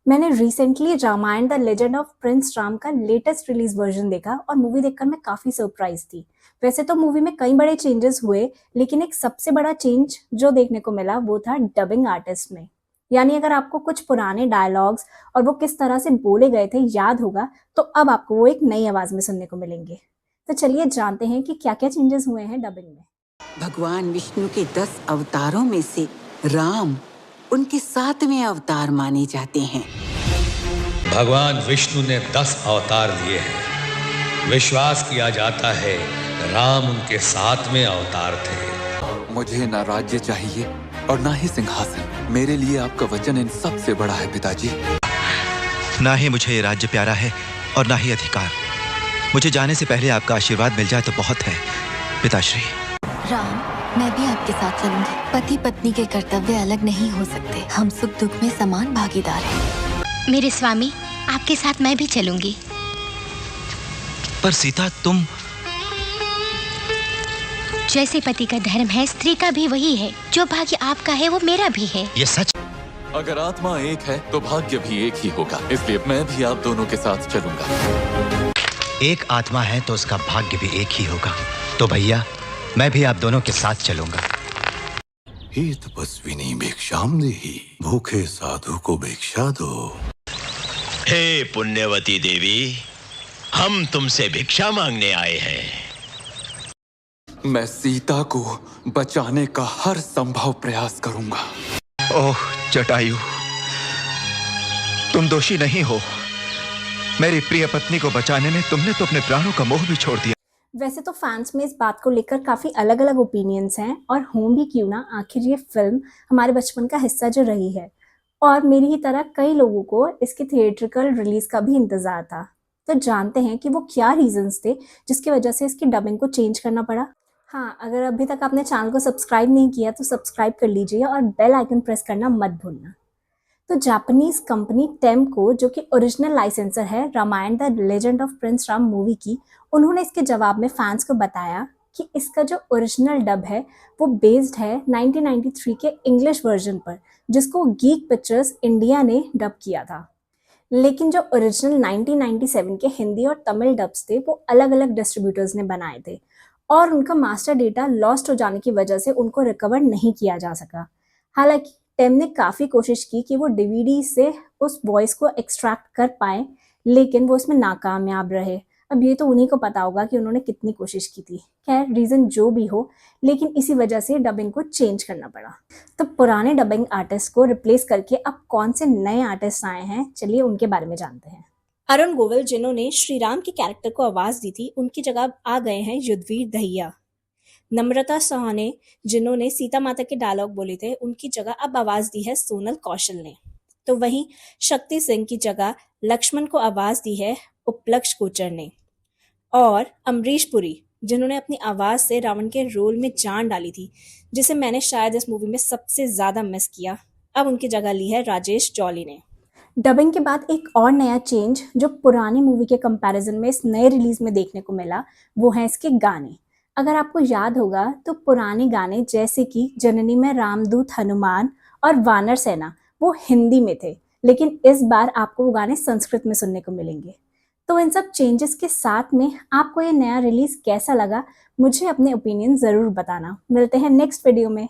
मैंने recently Ramayana the legend of prince Rama का latest release version देखा और मूवी देखकर मैं काफ़ी सरप्राइज थी। वैसे तो मूवी में कई बड़े चेंजेस हुए, लेकिन एक सबसे बड़ा चेंज जो देखने को मिला वो था डबिंग आर्टिस्ट में। यानी अगर आपको कुछ पुराने डायलॉग्स और वो किस तरह से बोले गए थे याद होगा, तो अब आपको वो एक नई आवाज़ में सुनने को मिलेंगे। तो चलिए जानते हैं कि क्या-क्या चेंजेस हुए हैं डबिंग में। भगवान विष्णु के 10 अवतारों में से राम उनके 7वें अवतार माने जाते हैं। भगवान विष्णु ने 10 अवतार लिए हैं। विश्वास किया जाता है राम उनके 7वें अवतार थे। मुझे ना राज्य चाहिए और ना ही सिंहासन। मेरे लिए आपका वचन इन सबसे बड़ा है पिताजी। ना ही मुझे ये राज्य प्यारा है और ना ही अधिकार। मुझे जाने से पहले आपका आशीर्वाद मिल जाए तो बहुत है पिताश्री। राम, मैं भी आपके साथ चलूंगी। पति पत्नी के कर्तव्य अलग नहीं हो सकते। हम सुख दुख में समान भागीदार हैं। मेरे स्वामी, आपके साथ मैं भी चलूंगी। पर सीता, तुम जैसे पति का धर्म है, स्त्री का भी वही है। जो भाग्य आपका है वो मेरा भी है। ये सच। अगर आत्मा एक है तो भाग्य भी एक ही होगा, इसलिए मैं भी आप दोनों के साथ चलूंगा। एक आत्मा है तो उसका भाग्य भी एक ही होगा। तो भैया, मैं भी आप दोनों के साथ चलूंगा। हे तपस्विनी भिक्षाम देहि, भूखे साधु को भिक्षा दो। हे पुण्यवती देवी, हम तुमसे भिक्षा मांगने आए हैं। मैं सीता को बचाने का हर संभव प्रयास करूंगा। ओह जटायु, तुम दोषी नहीं हो। मेरी प्रिय पत्नी को बचाने में तुमने तो अपने प्राणों का मोह भी छोड़ दिया। वैसे तो फैंस में इस बात को लेकर काफ़ी अलग अलग ओपिनियंस हैं, और हों भी क्यों ना, आखिर ये फिल्म हमारे बचपन का हिस्सा जो रही है, और मेरी ही तरह कई लोगों को इसके थिएट्रिकल रिलीज का भी इंतज़ार था। तो जानते हैं कि वो क्या रीजंस थे जिसकी वजह से इसकी डबिंग को चेंज करना पड़ा। हाँ, अगर अभी तक आपने चैनल को सब्सक्राइब नहीं किया तो सब्सक्राइब कर लीजिए और बेल आइकन प्रेस करना मत भूलना। तो जापानीज कंपनी टेम्को, जो कि ओरिजिनल लाइसेंसर है Ramayana the legend of prince Rama movie की, उन्होंने इसके जवाब में फैंस को बताया कि इसका जो ओरिजिनल डब है वो बेस्ड है 1993 के इंग्लिश वर्जन पर, जिसको गीक पिक्चर्स इंडिया ने डब किया था। लेकिन जो ओरिजिनल 1997 के हिंदी और तमिल डब्स थे वो अलग अलग डिस्ट्रीब्यूटर्स ने बनाए थे, और उनका मास्टर डेटा लॉस्ट हो जाने की वजह से उनको रिकवर नहीं किया जा सका। हालांकि टेम ने काफ़ी कोशिश की कि वो डीवीडी से उस वॉइस को एक्सट्रैक्ट कर पाए, लेकिन वो इसमें नाकामयाब रहे। अब ये तो उन्हीं को पता होगा कि उन्होंने कितनी कोशिश की थी। खैर, रीज़न जो भी हो, लेकिन इसी वजह से डबिंग को चेंज करना पड़ा। तो पुराने डबिंग आर्टिस्ट को रिप्लेस करके अब कौन से नए आर्टिस्ट आए हैं, चलिए उनके बारे में जानते हैं। अरुण गोविल, जिन्होंने श्री राम के कैरेक्टर को आवाज़ दी थी, उनकी जगह आ गए हैं युद्धवीर दहिया। नम्रता सहाने, जिन्होंने सीता माता के डायलॉग बोले थे, उनकी जगह अब आवाज़ दी है सोनल कौशल ने। तो वहीं शक्ति सिंह की जगह लक्ष्मण को आवाज़ दी है उपलक्ष कोचर ने। और अमरीश पुरी, जिन्होंने अपनी आवाज़ से रावण के रोल में जान डाली थी, जिसे मैंने शायद इस मूवी में सबसे ज़्यादा मिस किया, अब उनकी जगह ली है राजेश जौली ने। डबिंग के बाद एक और नया चेंज जो पुरानी मूवी के कंपैरिजन में इस नए रिलीज में देखने को मिला, वो है इसके गाने। अगर आपको याद होगा तो पुराने गाने जैसे कि जननी में रामदूत हनुमान और वानर सेना वो हिंदी में थे, लेकिन इस बार आपको वो गाने संस्कृत में सुनने को मिलेंगे। तो इन सब चेंजेस के साथ में आपको ये नया रिलीज कैसा लगा, मुझे अपने ओपिनियन ज़रूर बताना। मिलते हैं नेक्स्ट वीडियो में।